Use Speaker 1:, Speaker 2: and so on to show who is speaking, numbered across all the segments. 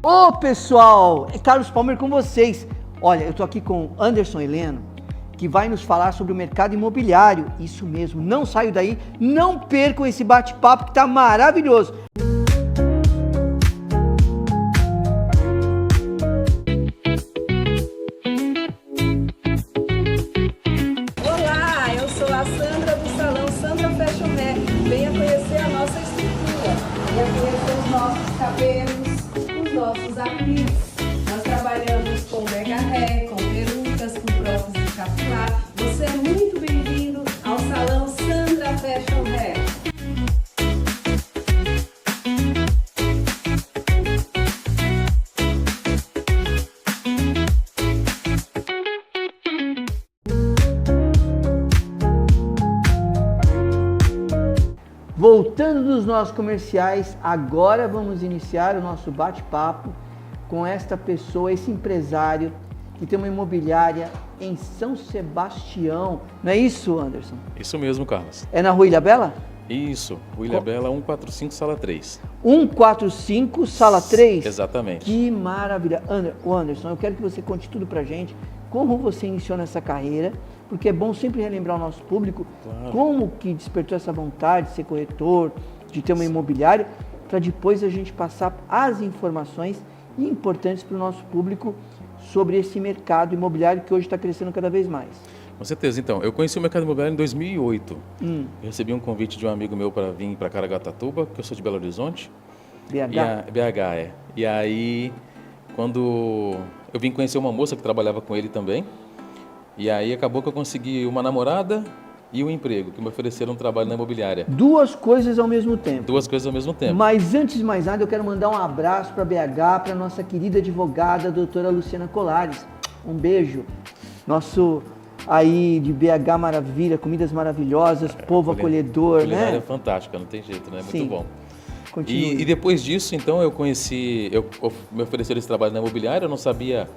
Speaker 1: Ô pessoal, é Carlos Palmer com vocês. Olha, eu tô aqui com Anderson Heleno, que vai nos falar sobre o mercado imobiliário. Isso mesmo, não saio daí, não percam esse bate-papo que tá maravilhoso.
Speaker 2: Olá, eu sou a Sandra do Salão Sandra Fashion Hair. Venha conhecer a nossa estrutura, venha conhecer os nossos cabelos, os nossos acrílicos. Nós trabalhamos com mega hair, com perucas, com prótese capilar. Você é muito bem-vindo ao Salão Sandra Fashion Hair.
Speaker 1: Voltando dos nossos comerciais, agora vamos iniciar o nosso bate-papo com esta pessoa, esse empresário que tem uma imobiliária em São Sebastião. Não é isso, Anderson?
Speaker 3: Isso mesmo, Carlos.
Speaker 1: É na Rua Ilhabela?
Speaker 3: Isso, Rua Ilhabela 145, sala 3.
Speaker 1: 145, sala 3?
Speaker 3: Exatamente.
Speaker 1: Que maravilha. Anderson, eu quero que você conte tudo pra gente, como você iniciou nessa carreira, porque é bom sempre relembrar o nosso público,
Speaker 3: Claro.
Speaker 1: como que despertou essa vontade de ser corretor, de ter uma imobiliária, para depois a gente passar as informações importantes para o nosso público sobre esse mercado imobiliário que hoje está crescendo cada vez mais.
Speaker 3: Com certeza. Então, eu conheci o mercado imobiliário em 2008.
Speaker 1: Hum.
Speaker 3: Eu recebi um convite de um amigo meu para vir para Caraguatatuba, que eu sou de Belo Horizonte.
Speaker 1: BH?
Speaker 3: BH, é. E aí, quando eu vim conhecer uma moça que trabalhava com ele também, e aí acabou que eu consegui uma namorada e um emprego, que me ofereceram um trabalho na imobiliária.
Speaker 1: Duas coisas ao mesmo tempo.
Speaker 3: Duas coisas ao mesmo tempo.
Speaker 1: Mas antes de mais nada, eu quero mandar um abraço para BH, para nossa querida advogada, a doutora Luciana Colares. Um beijo. Nosso aí de BH maravilha, comidas maravilhosas, povo acolhedor,
Speaker 3: culinária
Speaker 1: né?
Speaker 3: é fantástica, não tem jeito, né?
Speaker 1: Sim.
Speaker 3: Muito bom.
Speaker 1: Continue.
Speaker 3: E depois disso, então, me ofereceram esse trabalho na imobiliária, eu não sabia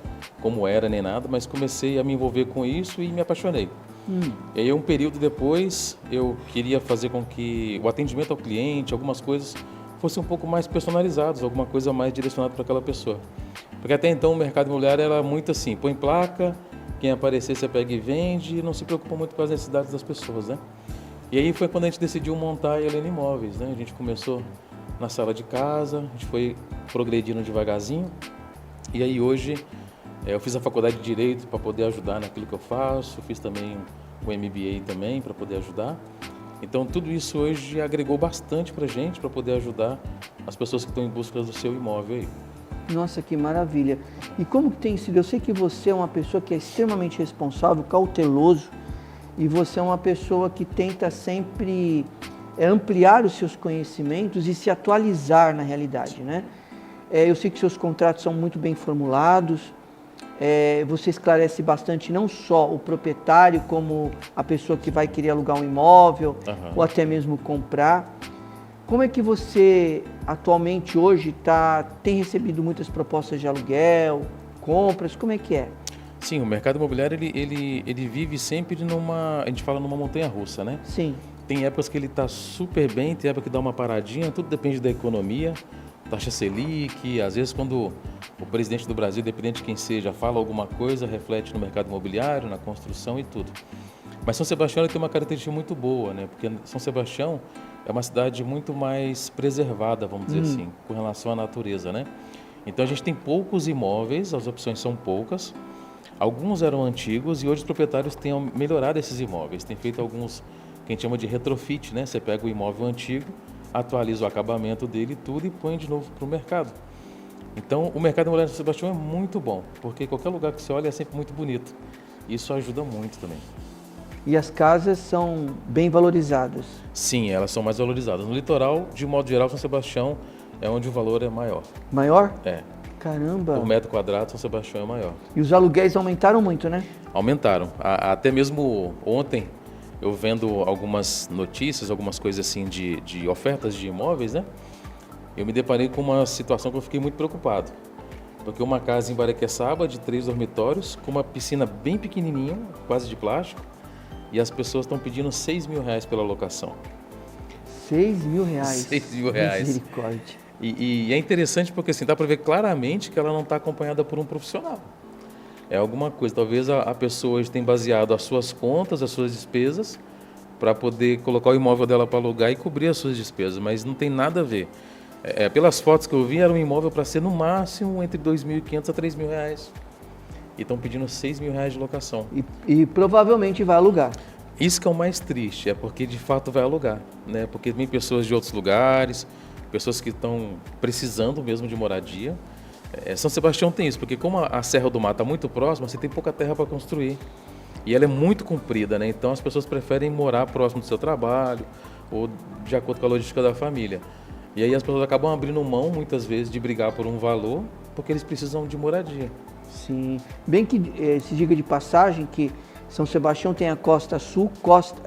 Speaker 3: como era nem nada, mas comecei a me envolver com isso e me apaixonei. E aí, um período depois, eu queria fazer com que o atendimento ao cliente, algumas coisas, fossem um pouco mais personalizados, alguma coisa mais direcionada para aquela pessoa. Porque até então o mercado imobiliário era muito assim, põe placa, quem aparecer você pega e vende, e não se preocupa muito com as necessidades das pessoas, né? E aí foi quando a gente decidiu montar a Heleno Imóveis, né? A gente começou na sala de casa, a gente foi progredindo devagarzinho, e aí hoje eu fiz a faculdade de Direito para poder ajudar naquilo que eu faço, fiz também o MBA também para poder ajudar. Então tudo isso hoje agregou bastante para a gente, para poder ajudar as pessoas que estão em busca do seu imóvel aí.
Speaker 1: Nossa, que maravilha. E como que tem sido? Eu sei que você é uma pessoa que é extremamente responsável, cauteloso, e você é uma pessoa que tenta sempre ampliar os seus conhecimentos e se atualizar na realidade, né? Eu sei que seus contratos são muito bem formulados, você esclarece bastante não só o proprietário, como a pessoa que vai querer alugar um imóvel, ou até mesmo comprar. Como é que você atualmente hoje tem recebido muitas propostas de aluguel, compras, como é que é?
Speaker 3: Sim, o mercado imobiliário ele vive sempre a gente fala numa montanha-russa, né?
Speaker 1: Sim.
Speaker 3: Tem épocas que ele está super bem, tem época que dá uma paradinha, tudo depende da economia, taxa Selic, às vezes quando o presidente do Brasil, independente de quem seja, fala alguma coisa, reflete no mercado imobiliário, na construção e tudo. Mas São Sebastião ele tem uma característica muito boa, né? Porque São Sebastião é uma cidade muito mais preservada, vamos dizer assim, com relação à natureza, né? Então a gente tem poucos imóveis, as opções são poucas, alguns eram antigos e hoje os proprietários têm melhorado esses imóveis, têm feito alguns que a gente chama de retrofit, né? Você pega o imóvel antigo, atualiza o acabamento dele e tudo e põe de novo para o mercado. Então, o mercado imobiliário de São Sebastião é muito bom, porque qualquer lugar que você olha é sempre muito bonito. Isso ajuda muito também.
Speaker 1: E as casas são bem valorizadas?
Speaker 3: Sim, elas são mais valorizadas. No litoral, de modo geral, São Sebastião é onde o valor é maior.
Speaker 1: Maior?
Speaker 3: É.
Speaker 1: Caramba!
Speaker 3: Por metro quadrado, São Sebastião é maior.
Speaker 1: E os aluguéis aumentaram muito, né?
Speaker 3: Aumentaram. Até mesmo ontem, eu vendo algumas notícias, algumas coisas assim de ofertas de imóveis, né? Eu me deparei com uma situação que eu fiquei muito preocupado. Porque uma casa em Baraqueçaba, de 3 dormitórios, com uma piscina bem pequenininha, quase de plástico, e as pessoas estão pedindo R$6.000 pela locação.
Speaker 1: R$6.000?
Speaker 3: R$6.000.
Speaker 1: Misericórdia.
Speaker 3: E é interessante porque assim, dá para ver claramente que ela não está acompanhada por um profissional. É alguma coisa, talvez a pessoa hoje tenha baseado as suas contas, as suas despesas, para poder colocar o imóvel dela para alugar e cobrir as suas despesas, mas não tem nada a ver. Pelas fotos que eu vi, era um imóvel para ser no máximo entre R$ 2.500 a R$ 3.000. E estão pedindo R$ 6.000 de locação.
Speaker 1: E provavelmente vai alugar.
Speaker 3: Isso que é o mais triste, é porque de fato vai alugar, né? Porque vem pessoas de outros lugares, pessoas que estão precisando mesmo de moradia. São Sebastião tem isso, porque como a Serra do Mar está muito próxima, você tem pouca terra para construir. E ela é muito comprida, né? Então as pessoas preferem morar próximo do seu trabalho ou de acordo com a logística da família. E aí as pessoas acabam abrindo mão, muitas vezes, de brigar por um valor, porque eles precisam de moradia.
Speaker 1: Sim. Bem que se diga de passagem que São Sebastião tem a costa sul,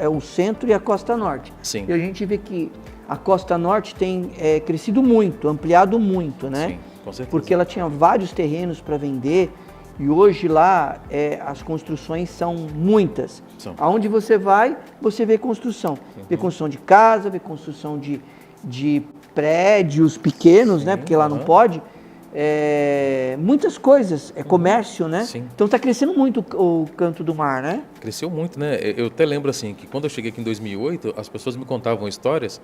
Speaker 1: o centro e a costa norte.
Speaker 3: Sim.
Speaker 1: E a gente vê que a costa norte tem crescido muito, ampliado muito, né?
Speaker 3: Sim, com certeza.
Speaker 1: Porque ela tinha vários terrenos para vender e hoje lá as construções são muitas. Aonde você vai, você vê construção. Vê construção de casa, vê construção de prédios pequenos, né? Porque lá não pode. Muitas coisas, comércio, né?
Speaker 3: Sim.
Speaker 1: Então está crescendo muito o Canto do Mar, né?
Speaker 3: Cresceu muito, né? Eu até lembro assim que quando eu cheguei aqui em 2008, as pessoas me contavam histórias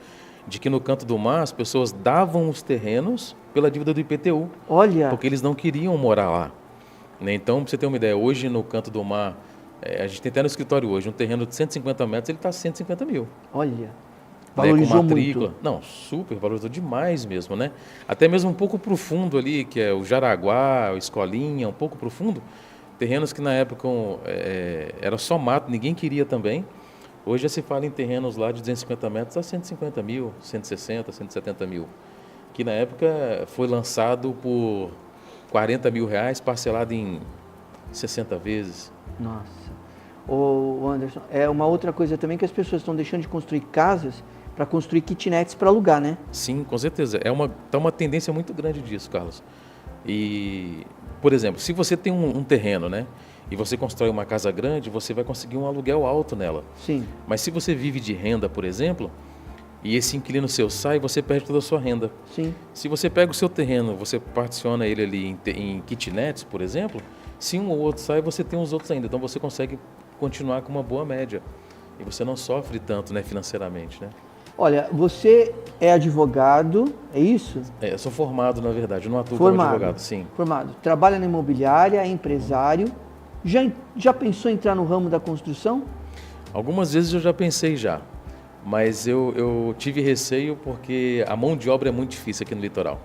Speaker 3: de que no Canto do Mar as pessoas davam os terrenos pela dívida do IPTU.
Speaker 1: Olha!
Speaker 3: Porque eles não queriam morar lá. Né? Então, para você ter uma ideia, hoje no Canto do Mar, a gente tem até no escritório hoje, um terreno de 150 metros, ele está 150 mil.
Speaker 1: Olha! Valorizou
Speaker 3: com matrícula.
Speaker 1: muito.
Speaker 3: Não, super, valorizou demais mesmo, né? Até mesmo um pouco pro fundo ali, que é o Jaraguá, o Escolinha, um pouco pro fundo. Terrenos que na época era só mato, ninguém queria também. Hoje já se fala em terrenos lá de 250 metros a 150 mil, 160, 170 mil. Que na época foi lançado por R$ 40 mil, parcelado em 60 vezes.
Speaker 1: Nossa. Ô Anderson, uma outra coisa também que as pessoas estão deixando de construir casas para construir kitnets para alugar, né?
Speaker 3: Sim, com certeza. Tá uma tendência muito grande disso, Carlos. E, por exemplo, se você tem um terreno, né? E você constrói uma casa grande, você vai conseguir um aluguel alto nela.
Speaker 1: Sim.
Speaker 3: Mas se você vive de renda, por exemplo, e esse inquilino seu sai, você perde toda a sua renda.
Speaker 1: Sim.
Speaker 3: Se você pega o seu terreno, você particiona ele ali em kitnets, por exemplo, se um ou outro sai, você tem os outros ainda. Então você consegue continuar com uma boa média. E você não sofre tanto, né, financeiramente, né?
Speaker 1: Olha, você é advogado, é isso?
Speaker 3: Eu sou formado, na verdade, eu não atuo como advogado, sim.
Speaker 1: Formado. Trabalha na imobiliária, é empresário. Já pensou em entrar no ramo da construção?
Speaker 3: Algumas vezes eu já pensei já, mas eu tive receio porque a mão de obra é muito difícil aqui no litoral.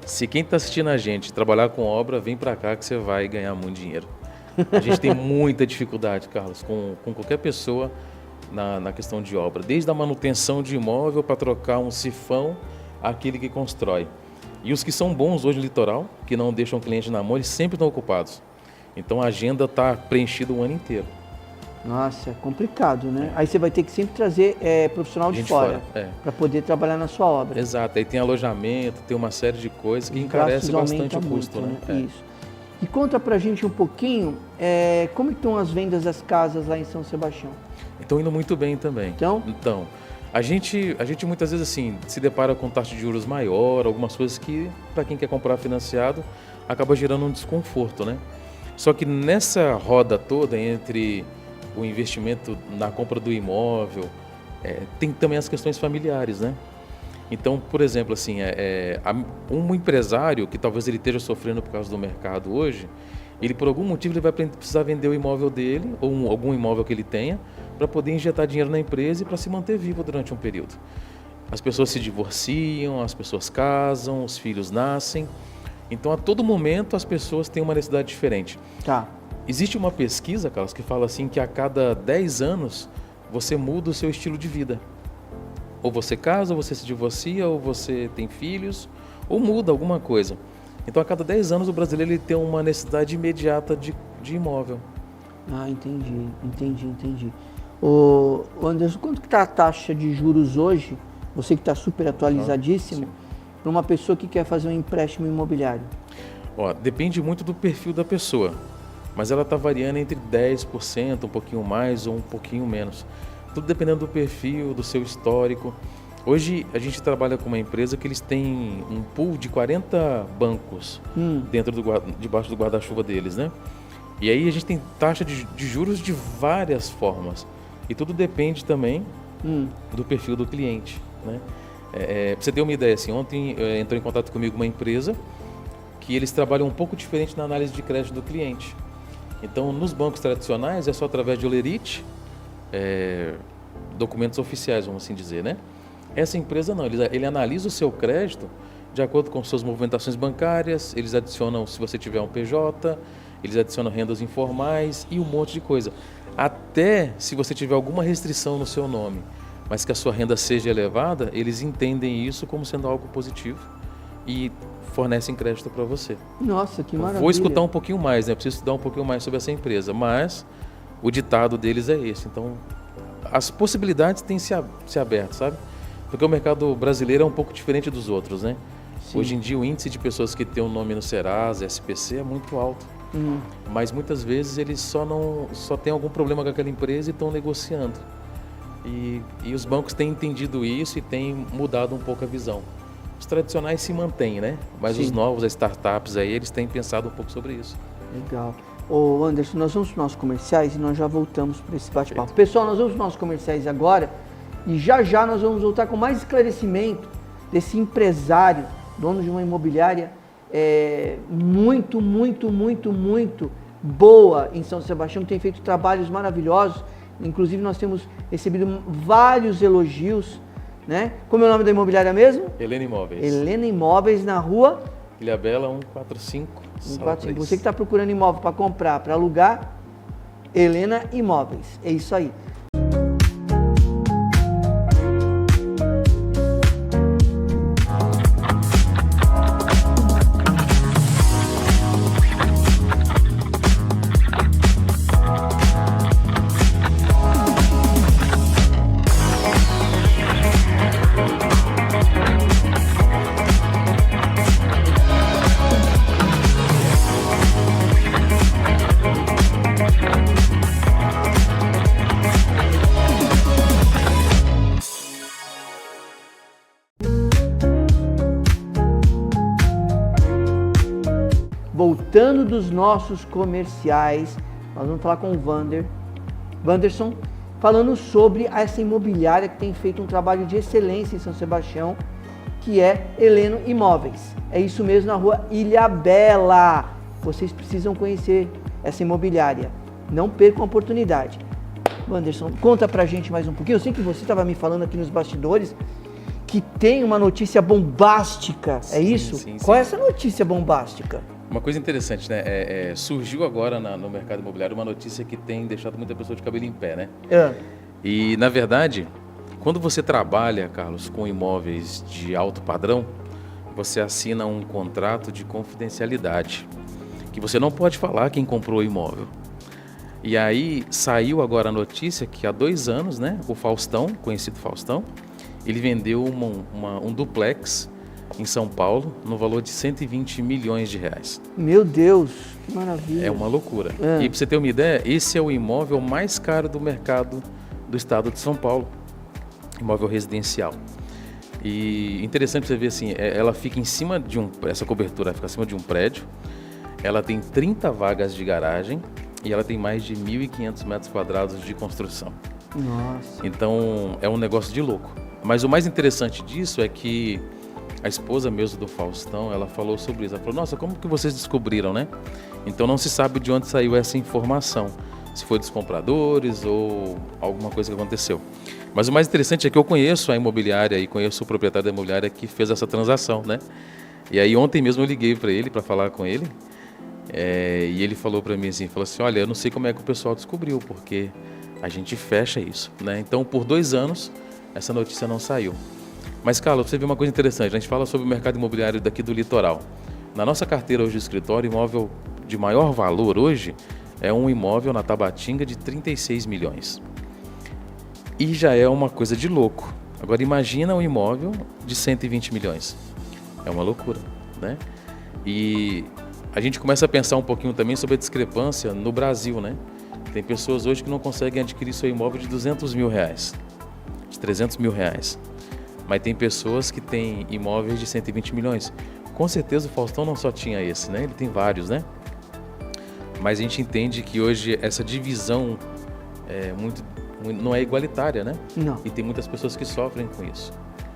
Speaker 3: Se quem está assistindo a gente trabalhar com obra, vem para cá que você vai ganhar muito dinheiro. A gente tem muita dificuldade, Carlos, com qualquer pessoa na questão de obra, desde a manutenção de imóvel para trocar um sifão àquele que constrói. E os que são bons hoje no litoral, que não deixam o cliente na mão, eles sempre estão ocupados. Então a agenda está preenchida o ano inteiro.
Speaker 1: Nossa, é complicado, né? Aí você vai ter que sempre trazer profissional de fora para poder trabalhar na sua obra.
Speaker 3: Exato, aí tem alojamento, tem uma série de coisas que encarece bastante o custo,
Speaker 1: muito,
Speaker 3: né?
Speaker 1: Isso. E conta pra gente um pouquinho como estão as vendas das casas lá em São Sebastião.
Speaker 3: Estão indo muito bem também.
Speaker 1: Então,
Speaker 3: a gente muitas vezes assim se depara com taxa de juros maior, algumas coisas que para quem quer comprar financiado acaba gerando um desconforto, né? Só que nessa roda toda entre o investimento na compra do imóvel, tem também as questões familiares, né? Então, por exemplo, assim, um empresário que talvez ele esteja sofrendo por causa do mercado hoje, ele por algum motivo ele vai precisar vender o imóvel dele ou algum imóvel que ele tenha para poder injetar dinheiro na empresa e para se manter vivo durante um período. As pessoas se divorciam, as pessoas casam, os filhos nascem. Então, a todo momento, as pessoas têm uma necessidade diferente.
Speaker 1: Tá.
Speaker 3: Existe uma pesquisa, Carlos, que fala assim que a cada 10 anos você muda o seu estilo de vida. Ou você casa, ou você se divorcia, ou você tem filhos, ou muda alguma coisa. Então, a cada 10 anos, o brasileiro ele tem uma necessidade imediata de imóvel.
Speaker 1: Ah, entendi. Ô Anderson, quanto que está a taxa de juros hoje? Você que está super atualizadíssimo, para uma pessoa que quer fazer um empréstimo imobiliário?
Speaker 3: Depende muito do perfil da pessoa, mas ela está variando entre 10%, um pouquinho mais ou um pouquinho menos. Tudo dependendo do perfil, do seu histórico. Hoje a gente trabalha com uma empresa que eles têm um pool de 40 bancos debaixo do guarda-chuva deles, né? E aí a gente tem taxa de juros de várias formas. E tudo depende também do perfil do cliente, né? Pra você ter uma ideia, assim, ontem entrou em contato comigo uma empresa que eles trabalham um pouco diferente na análise de crédito do cliente. Então, nos bancos tradicionais é só através de holerite, documentos oficiais, vamos assim dizer, né? Essa empresa não, ele analisa o seu crédito de acordo com suas movimentações bancárias, eles adicionam, se você tiver um PJ, eles adicionam rendas informais e um monte de coisa. Até se você tiver alguma restrição no seu nome, mas que a sua renda seja elevada, eles entendem isso como sendo algo positivo e fornecem crédito para você.
Speaker 1: Nossa, que maravilha.
Speaker 3: Vou escutar um pouquinho mais, né? Preciso estudar um pouquinho mais sobre essa empresa, mas o ditado deles é esse. Então, as possibilidades têm se aberto, sabe? Porque o mercado brasileiro é um pouco diferente dos outros, né? Sim. Hoje em dia o índice de pessoas que têm um nome no Serasa, SPC é muito alto. Mas muitas vezes eles só têm algum problema com aquela empresa e estão negociando. E os bancos têm entendido isso e têm mudado um pouco a visão. Os tradicionais se mantêm, né? Mas Sim. Os novos, as startups aí, eles têm pensado um pouco sobre isso.
Speaker 1: Legal. Ô Anderson, nós vamos para os nossos comerciais e nós já voltamos para esse bate-papo. Pessoal, nós vamos para os nossos comerciais agora e já nós vamos voltar com mais esclarecimento desse empresário, dono de uma imobiliária muito boa em São Sebastião, que tem feito trabalhos maravilhosos. Inclusive nós temos recebido vários elogios, né? Como é o nome da imobiliária mesmo?
Speaker 3: Helena Imóveis.
Speaker 1: Helena Imóveis, na rua?
Speaker 3: Ilhabela 145.
Speaker 1: 145. Você que está procurando imóvel para comprar, para alugar, Helena Imóveis. É isso aí. Voltando dos nossos comerciais, nós vamos falar com o Wanderson, falando sobre essa imobiliária que tem feito um trabalho de excelência em São Sebastião, que é Helena Imóveis. É isso mesmo, na rua Ilhabela. Vocês precisam conhecer essa imobiliária. Não percam a oportunidade. Wanderson, conta pra gente mais um pouquinho. Eu sei que você estava me falando aqui nos bastidores que tem uma notícia bombástica, é isso?
Speaker 3: Sim.
Speaker 1: Qual é essa notícia bombástica?
Speaker 3: Uma coisa interessante, né? Surgiu agora no mercado imobiliário uma notícia que tem deixado muita pessoa de cabelo em pé, né? E, na verdade, quando você trabalha, Carlos, com imóveis de alto padrão, você assina um contrato de confidencialidade, que você não pode falar quem comprou o imóvel. E aí saiu agora a notícia que há 2 anos, né, o Faustão, conhecido Faustão, ele vendeu um duplex em São Paulo, no valor de 120 milhões de reais.
Speaker 1: Meu Deus, que maravilha.
Speaker 3: É uma loucura. E para você ter uma ideia, esse é o imóvel mais caro do mercado do estado de São Paulo. Imóvel residencial. E interessante você ver assim, ela fica em cima de essa cobertura fica acima de um prédio, ela tem 30 vagas de garagem e ela tem mais de 1.500 metros quadrados de construção.
Speaker 1: Nossa.
Speaker 3: Então, é um negócio de louco. Mas o mais interessante disso é que a esposa mesmo do Faustão, ela falou sobre isso. Ela falou, nossa, como que vocês descobriram, né? Então não se sabe de onde saiu essa informação. Se foi dos compradores ou alguma coisa que aconteceu. Mas o mais interessante é que eu conheço a imobiliária e conheço o proprietário da imobiliária que fez essa transação, né? E aí ontem mesmo eu liguei para ele, para falar com ele. E ele falou para mim assim, olha, eu não sei como é que o pessoal descobriu, porque a gente fecha isso, né? Então por 2 anos essa notícia não saiu. Mas, Carlos, você vê uma coisa interessante, a gente fala sobre o mercado imobiliário daqui do litoral. Na nossa carteira hoje do escritório, imóvel de maior valor hoje é um imóvel na Tabatinga de 36 milhões. E já é uma coisa de louco. Agora imagina um imóvel de 120 milhões. É uma loucura, né? E a gente começa a pensar um pouquinho também sobre a discrepância no Brasil, né? Tem pessoas hoje que não conseguem adquirir seu imóvel de 200 mil reais, de 300 mil reais. Mas tem pessoas que têm imóveis de 120 milhões. Com certeza o Faustão não só tinha esse, né? Ele tem vários, né? Mas a gente entende que hoje essa divisão não é igualitária, né?
Speaker 1: Não.
Speaker 3: E tem muitas pessoas que sofrem com isso.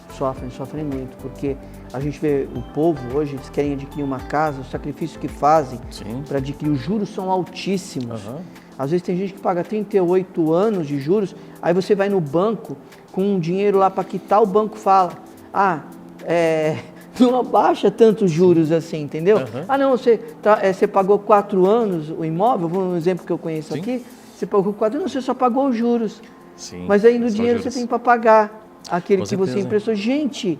Speaker 1: Sofrem muito, porque a gente vê o povo hoje, eles querem adquirir uma casa, o sacrifício que fazem para adquirir, os juros são altíssimos. Às vezes tem gente que paga 38 anos de juros, aí você vai no banco com um dinheiro lá para quitar, o banco fala, não abaixa tantos juros assim, entendeu? Não, você pagou 4 anos o imóvel, vou um exemplo que eu conheço aqui, você pagou 4 anos, você só pagou os juros.
Speaker 3: Sim,
Speaker 1: mas aí no dinheiro
Speaker 3: juros.
Speaker 1: Você tem para pagar aquele
Speaker 3: Com
Speaker 1: que
Speaker 3: certeza.
Speaker 1: você emprestou. Gente...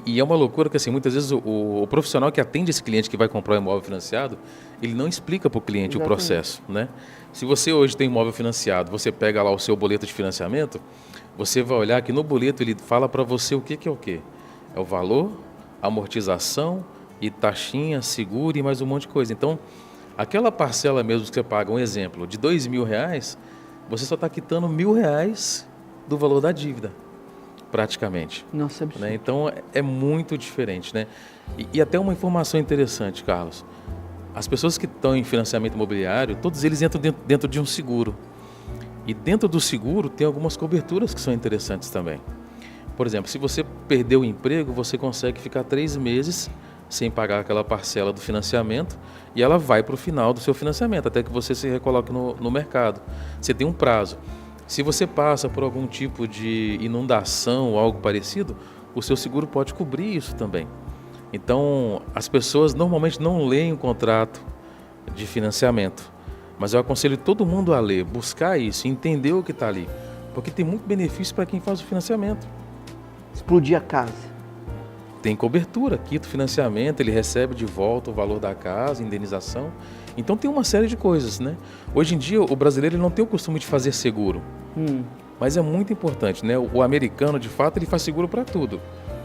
Speaker 3: E é uma loucura que assim, muitas vezes o profissional que atende esse cliente que vai comprar um imóvel financiado, ele não explica para o cliente
Speaker 1: Exatamente.
Speaker 3: o processo, né? Se você hoje tem imóvel financiado, você pega lá o seu boleto de financiamento, você vai olhar que no boleto ele fala para você o que é o quê? É o valor, amortização e taxinha, seguro e mais um monte de coisa. Então, aquela parcela mesmo que você paga, um exemplo, de R$2.000, você só está quitando R$1.000 do valor da dívida. Praticamente.
Speaker 1: Nossa, absurdo.
Speaker 3: Né? Então é muito diferente, né? E até uma informação interessante, Carlos. As pessoas que estão em financiamento imobiliário, todos eles entram dentro de um seguro. E dentro do seguro tem algumas coberturas que são interessantes também. Por exemplo, se você perder o emprego, você consegue ficar 3 meses sem pagar aquela parcela do financiamento e ela vai para o final do seu financiamento, até que você se recoloque no mercado. Você tem um prazo. Se você passa por algum tipo de inundação ou algo parecido, o seu seguro pode cobrir isso também. Então, as pessoas normalmente não leem o contrato de financiamento, mas eu aconselho todo mundo a ler, buscar isso, entender o que está ali, porque tem muito benefício para quem faz o financiamento.
Speaker 1: Explodir a casa.
Speaker 3: Tem cobertura, quita o financiamento, ele recebe de volta o valor da casa, indenização. Então tem uma série de coisas, né? Hoje em dia o brasileiro ele não tem o costume de fazer seguro, mas é muito importante, né? O americano, de fato, ele faz seguro para tudo.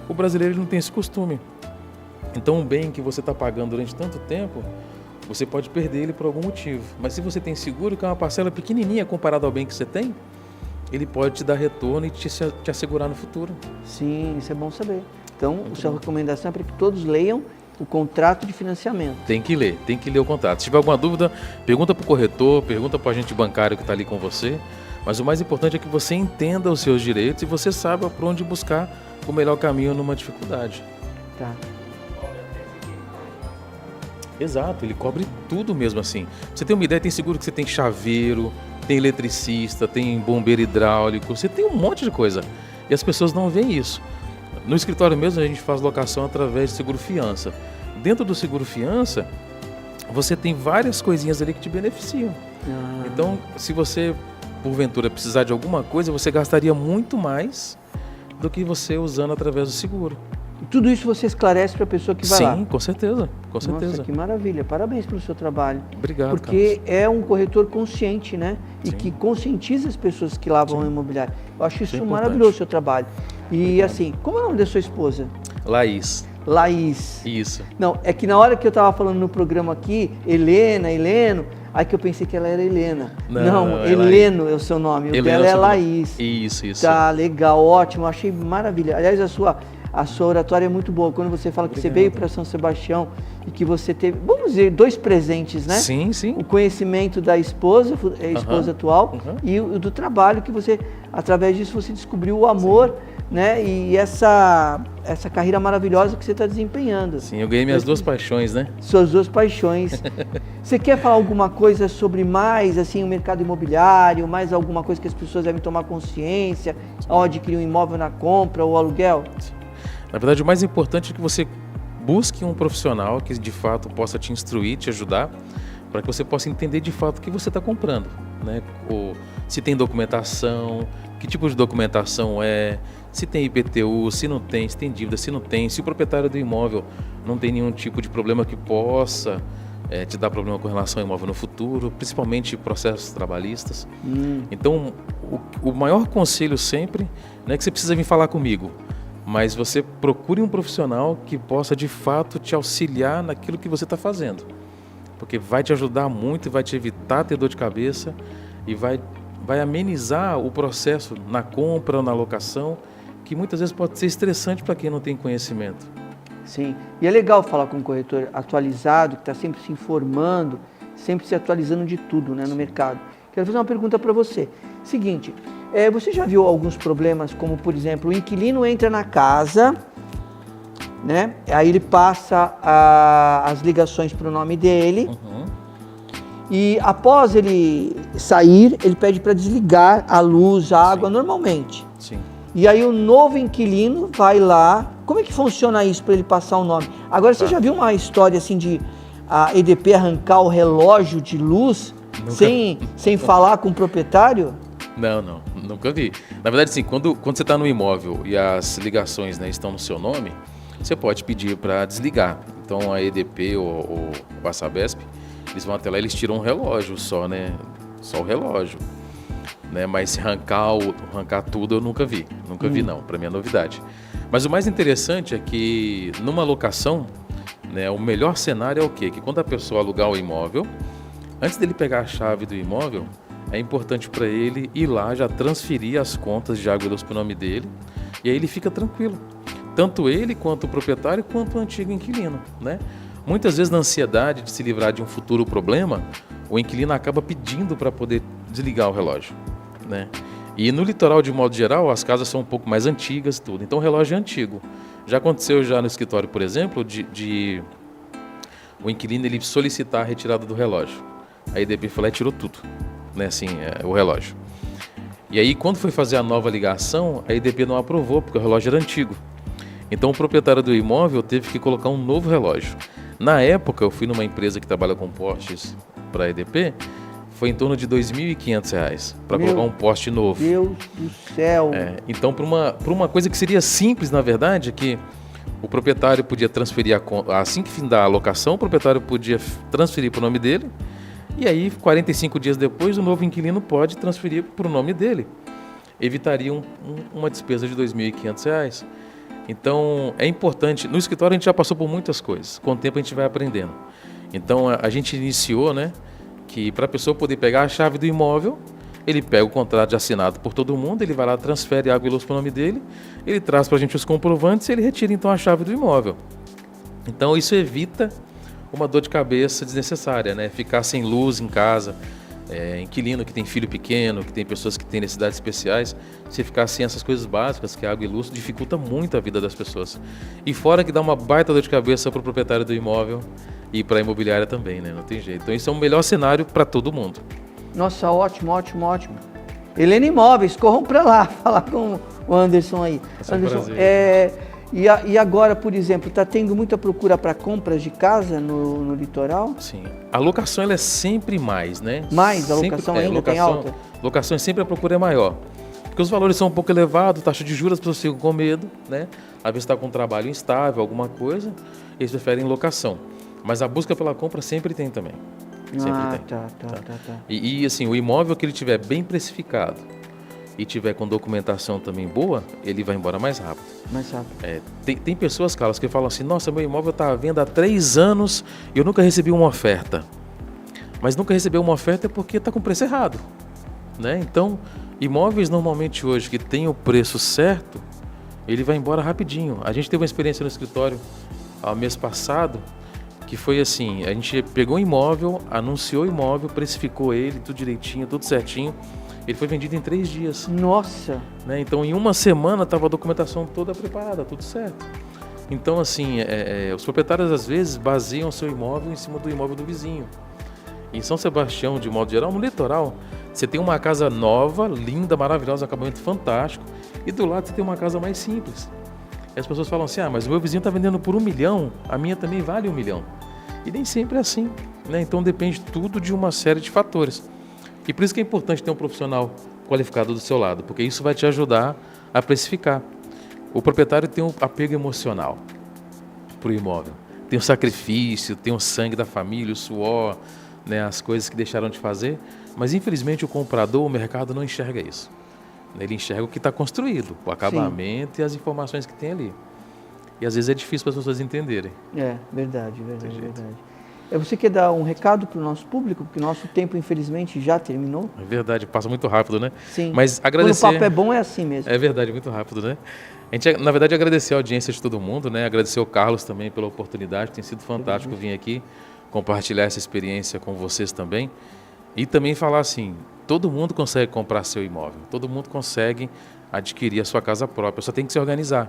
Speaker 3: O brasileiro ele não tem esse costume. Então um bem que você está pagando durante tanto tempo, você pode perder ele por algum motivo. Mas se você tem seguro, que é uma parcela pequenininha comparado ao bem que você tem, ele pode te dar retorno e te assegurar no futuro.
Speaker 1: Sim, isso é bom saber. Então, a sua recomendação é para que todos leiam o contrato de financiamento.
Speaker 3: Tem que ler o contrato. Se tiver alguma dúvida, pergunta para o corretor, pergunta para o agente bancário que está ali com você. Mas o mais importante é que você entenda os seus direitos e você saiba por onde buscar o melhor caminho numa dificuldade.
Speaker 1: Tá.
Speaker 3: Exato, ele cobre tudo mesmo assim. Pra você tem uma ideia, tem seguro que você tem chaveiro, tem eletricista, tem bombeiro hidráulico, você tem um monte de coisa. E as pessoas não veem isso. No escritório mesmo a gente faz locação através de seguro fiança. Dentro do seguro fiança, você tem várias coisinhas ali que te beneficiam. Então, se você, porventura, precisar de alguma coisa, você gastaria muito mais do que você usando através do seguro.
Speaker 1: E tudo isso você esclarece para a pessoa que vai lá?
Speaker 3: Sim, com certeza, com certeza.
Speaker 1: Nossa, que maravilha. Parabéns pelo seu trabalho.
Speaker 3: Obrigado,
Speaker 1: Porque
Speaker 3: Carlos.
Speaker 1: é um corretor consciente, né? E
Speaker 3: Sim.
Speaker 1: que conscientiza as pessoas que lá vão ao imobiliário. Eu acho isso
Speaker 3: Isso é importante.
Speaker 1: maravilhoso, o seu trabalho. E assim, como é o nome da sua esposa?
Speaker 3: Laís.
Speaker 1: Laís.
Speaker 3: Isso.
Speaker 1: Não, é que na hora que eu estava falando no programa aqui, Heleno, aí que eu pensei que ela era Helena. Não,
Speaker 3: é
Speaker 1: Heleno é o seu nome, o dela é Laís.
Speaker 3: Isso.
Speaker 1: Tá, legal, ótimo, achei maravilha. Aliás, a sua oratória é muito boa. Quando você fala que você veio para São Sebastião e que você teve, vamos dizer, 2 presentes, né?
Speaker 3: Sim.
Speaker 1: O conhecimento da esposa, atual, e o do trabalho que você, através disso, você descobriu o amor, né? E essa carreira maravilhosa que você está desempenhando.
Speaker 3: Sim, eu ganhei minhas 2 paixões, né?
Speaker 1: Suas 2 paixões. Você quer falar alguma coisa sobre mais, assim, o mercado imobiliário, mais alguma coisa que as pessoas devem tomar consciência ao adquirir um imóvel na compra ou aluguel?
Speaker 3: Na verdade, o mais importante é que você busque um profissional que de fato possa te instruir, te ajudar, para que você possa entender de fato o que você está comprando, né? Se tem documentação, que tipo de documentação é, se tem IPTU, se não tem, se tem dívida, se não tem, se o proprietário do imóvel não tem nenhum tipo de problema que possa te dar problema com relação ao imóvel no futuro, principalmente processos trabalhistas. Então, o maior conselho sempre não é que você precisa vir falar comigo, mas você procure um profissional que possa de fato te auxiliar naquilo que você está fazendo, porque vai te ajudar muito e vai te evitar ter dor de cabeça e vai amenizar o processo na compra ou na locação, que muitas vezes pode ser estressante para quem não tem conhecimento.
Speaker 1: Sim, e é legal falar com um corretor atualizado, que está sempre se informando, sempre se atualizando de tudo, né, no mercado. Quero fazer uma pergunta para você. Seguinte, você já viu alguns problemas, como por exemplo, o inquilino entra na casa, né? Aí ele passa as ligações para o nome dele, e após ele sair, ele pede para desligar a luz, a água, normalmente.
Speaker 3: Sim.
Speaker 1: E aí o novo inquilino vai lá. Como é que funciona isso para ele passar o nome? Agora, você já viu uma história assim de a EDP arrancar o relógio de luz sem falar com o proprietário?
Speaker 3: Não, nunca vi. Na verdade, sim, quando você está no imóvel e as ligações, né, estão no seu nome, você pode pedir para desligar. Então a EDP ou a Sabesp, eles vão até lá, eles tiram um relógio só, né? Só o relógio. Né? Mas arrancar tudo eu nunca vi. Nunca vi não, para mim é novidade. Mas o mais interessante é que numa locação, né, o melhor cenário é o quê? Que quando a pessoa alugar o imóvel, antes dele pegar a chave do imóvel, é importante para ele ir lá já transferir as contas de água e luz para o nome dele, e aí ele fica tranquilo. Tanto ele, quanto o proprietário, quanto o antigo inquilino, né? Muitas vezes, na ansiedade de se livrar de um futuro problema, o inquilino acaba pedindo para poder desligar o relógio, né? E no litoral, de modo geral, as casas são um pouco mais antigas e tudo, então o relógio é antigo. Já aconteceu já no escritório, por exemplo, de o inquilino ele solicitar a retirada do relógio. A EDP foi lá e tirou tudo, né? Assim, o relógio. E aí, quando foi fazer a nova ligação, a EDP não aprovou, porque o relógio era antigo. Então, o proprietário do imóvel teve que colocar um novo relógio. Na época, eu fui numa empresa que trabalha com postes para a EDP, foi em torno de R$ 2.500 para colocar um poste novo.
Speaker 1: Meu Deus do céu!
Speaker 3: Então, para uma coisa que seria simples, na verdade, que o proprietário podia transferir a conta, assim que findar a locação, o proprietário podia transferir para o nome dele, e aí, 45 dias depois, o novo inquilino pode transferir para o nome dele. Evitaria uma despesa de R$ 2.500. Então, é importante. No escritório, a gente já passou por muitas coisas. Com o tempo, a gente vai aprendendo. Então, a gente iniciou, né, que para a pessoa poder pegar a chave do imóvel, ele pega o contrato assinado por todo mundo, ele vai lá, transfere água e luz para o nome dele, ele traz para a gente os comprovantes e ele retira, então, a chave do imóvel. Então, isso evita uma dor de cabeça desnecessária, né? Ficar sem luz em casa, inquilino que tem filho pequeno, que tem pessoas que têm necessidades especiais, se ficar sem essas coisas básicas, que é água e luz, dificulta muito a vida das pessoas. E fora que dá uma baita dor de cabeça para o proprietário do imóvel e para a imobiliária também, né? Não tem jeito. Então, isso é o melhor cenário para todo mundo.
Speaker 1: Nossa, ótimo, ótimo, ótimo. Helena Imóveis, corram para lá, falar com o Anderson aí.
Speaker 3: É um
Speaker 1: Anderson,
Speaker 3: prazer.
Speaker 1: E agora, por exemplo, está tendo muita procura para compras de casa no litoral?
Speaker 3: Sim. A locação ela é sempre mais, né?
Speaker 1: Mais? A locação ainda tem alta?
Speaker 3: Locação sempre a procura é maior. Porque os valores são um pouco elevados, taxa de juros, as pessoas ficam com medo, né? Às vezes está com um trabalho instável, alguma coisa, eles preferem locação. Mas a busca pela compra sempre tem também. Sempre tem.
Speaker 1: Tá.
Speaker 3: E assim, o imóvel que ele tiver bem precificado e tiver com documentação também boa, ele vai embora mais rápido.
Speaker 1: Mais rápido.
Speaker 3: Tem pessoas, Carlos, que falam assim, nossa, meu imóvel está à venda há 3 anos e eu nunca recebi uma oferta. Mas nunca recebeu uma oferta é porque está com o preço errado, né? Então, imóveis normalmente hoje que tem o preço certo, ele vai embora rapidinho. A gente teve uma experiência no escritório mês passado, que foi assim, a gente pegou um imóvel, anunciou o imóvel, precificou ele, tudo direitinho, tudo certinho. Ele foi vendido em 3 dias.
Speaker 1: Nossa!
Speaker 3: Né? Então, em uma semana, estava a documentação toda preparada, tudo certo. Então, assim, os proprietários, às vezes, baseiam seu imóvel em cima do imóvel do vizinho. Em São Sebastião, de modo geral, no litoral, você tem uma casa nova, linda, maravilhosa, acabamento fantástico, e do lado você tem uma casa mais simples. E as pessoas falam assim, mas o meu vizinho está vendendo por 1 milhão, a minha também vale 1 milhão. E nem sempre é assim, né? Então, depende tudo de uma série de fatores. E por isso que é importante ter um profissional qualificado do seu lado, porque isso vai te ajudar a precificar. O proprietário tem um apego emocional para o imóvel. Tem o sacrifício, tem o sangue da família, o suor, né, as coisas que deixaram de fazer. Mas, infelizmente, o comprador, o mercado não enxerga isso. Ele enxerga o que está construído, o acabamento Sim. e as informações que tem ali. E, às vezes, é difícil para as pessoas entenderem.
Speaker 1: Verdade. Você quer dar um recado para o nosso público? Porque o nosso tempo, infelizmente, já terminou.
Speaker 3: É verdade, passa muito rápido, né?
Speaker 1: Sim.
Speaker 3: Mas agradecer...
Speaker 1: Quando o papo é bom, é assim mesmo.
Speaker 3: É verdade, muito rápido, né? A gente, na verdade, agradecer a audiência de todo mundo, né? Agradecer ao Carlos também pela oportunidade, tem sido fantástico vir aqui compartilhar essa experiência com vocês também. E também falar assim, todo mundo consegue comprar seu imóvel, todo mundo consegue adquirir a sua casa própria, só tem que se organizar.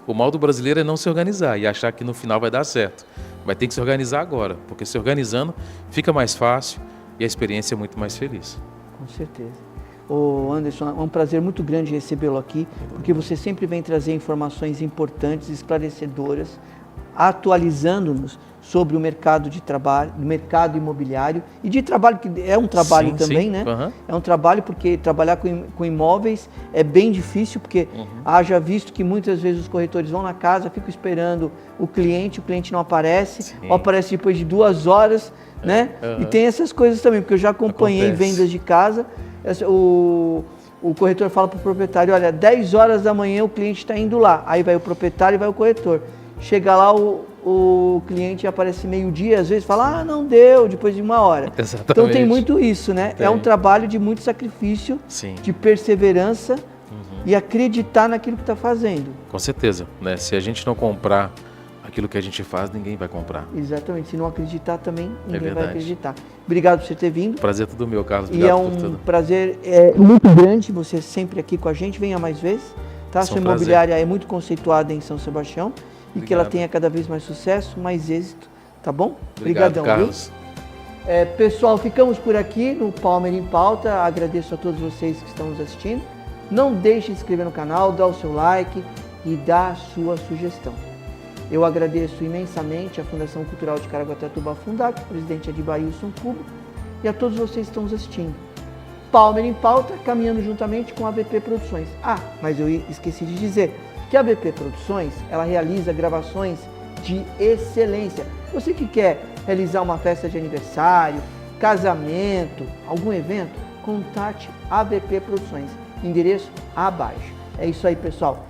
Speaker 3: O mal do brasileiro é não se organizar e achar que no final vai dar certo. Vai ter que se organizar agora, porque se organizando fica mais fácil e a experiência é muito mais feliz.
Speaker 1: Com certeza. Ô Anderson, é um prazer muito grande recebê-lo aqui, porque você sempre vem trazer informações importantes, esclarecedoras, atualizando-nos sobre o mercado de trabalho, do mercado imobiliário e de trabalho, que é um trabalho também, né?
Speaker 3: Uhum.
Speaker 1: É um trabalho porque trabalhar com imóveis é bem difícil, porque haja visto que muitas vezes os corretores vão na casa, ficam esperando o cliente não aparece, ou aparece depois de 2 horas, né? E tem essas coisas também, porque eu já acompanhei vendas de casa, o corretor fala para o proprietário, olha, 10 horas da manhã o cliente está indo lá, aí vai o proprietário e vai o corretor. Chega lá, o cliente aparece meio-dia, às vezes fala, não deu, depois de 1 hora.
Speaker 3: Exatamente.
Speaker 1: Então tem muito isso, né?
Speaker 3: Tem.
Speaker 1: É um trabalho de muito sacrifício, de perseverança e acreditar naquilo que está fazendo.
Speaker 3: Com certeza, né? Se a gente não comprar aquilo que a gente faz, ninguém vai comprar.
Speaker 1: Exatamente, se não acreditar também, ninguém vai acreditar. Obrigado por você ter vindo.
Speaker 3: Prazer é todo meu, Carlos.
Speaker 1: Obrigado por tudo. E é um prazer muito grande você sempre aqui com a gente, venha mais vezes. Tá? A sua imobiliária é muito conceituada em São Sebastião. E que ela tenha cada vez mais sucesso, mais êxito, tá bom?
Speaker 3: Obrigado, Carlos.
Speaker 1: Pessoal, ficamos por aqui no Palmer em Pauta. Agradeço a todos vocês que estão nos assistindo. Não deixe de se inscrever no canal, dar o seu like e dar a sua sugestão. Eu agradeço imensamente a Fundação Cultural de Caraguatatuba Fundac, o presidente Adibailson Cubo, e a todos vocês que estão nos assistindo. Palmer em Pauta, caminhando juntamente com a ABP Produções. Mas eu esqueci de dizer que a ABP Produções, ela realiza gravações de excelência. Você que quer realizar uma festa de aniversário, casamento, algum evento, contate a ABP Produções. Endereço abaixo. É isso aí, pessoal.